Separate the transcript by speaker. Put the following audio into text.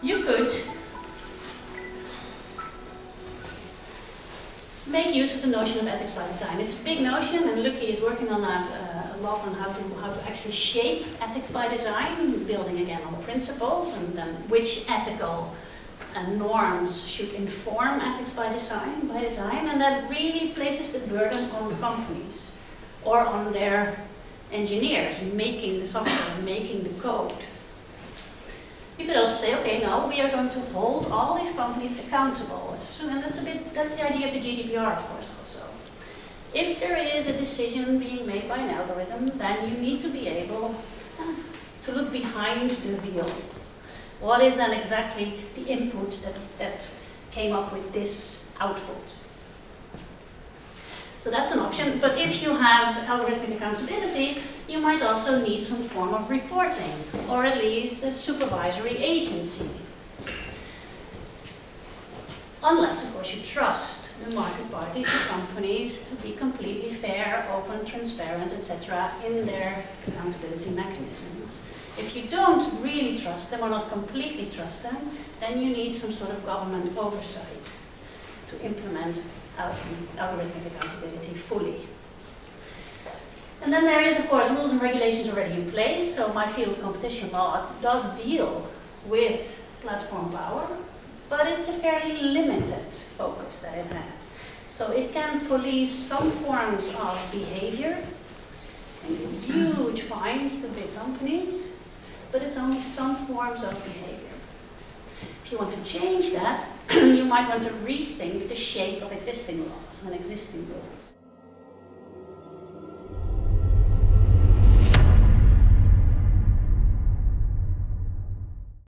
Speaker 1: You could make use of the notion of ethics by design. It's a big notion, and Lucky is working on that a lot, on how to actually shape ethics by design, building again on the principles, and then which ethical norms should inform ethics by design, and that really places the burden on companies or on their engineers making the software, making the code. You could also say, okay, no, we are going to hold all these companies accountable. And that's the idea of the GDPR, of course, also. If there is a decision being made by an algorithm, then you need to be able to look behind the veil. What is then exactly the input that came up with this output? So that's an option, but if you have algorithmic accountability, you might also need some form of reporting, or at least a supervisory agency. Unless, of course, you trust the market parties, the companies, to be completely fair, open, transparent, etc. in their accountability mechanisms. If you don't really trust them, or not completely trust them, then you need some sort of government oversight to implement algorithmic accountability fully. And then there is, of course, rules and regulations already in place. So my field, competition law, does deal with platform power, but it's a fairly limited focus that it has. So it can police some forms of behavior and give huge fines to big companies, but it's only some forms of behavior. If you want to change that, you might want to rethink the shape of existing laws and existing rules.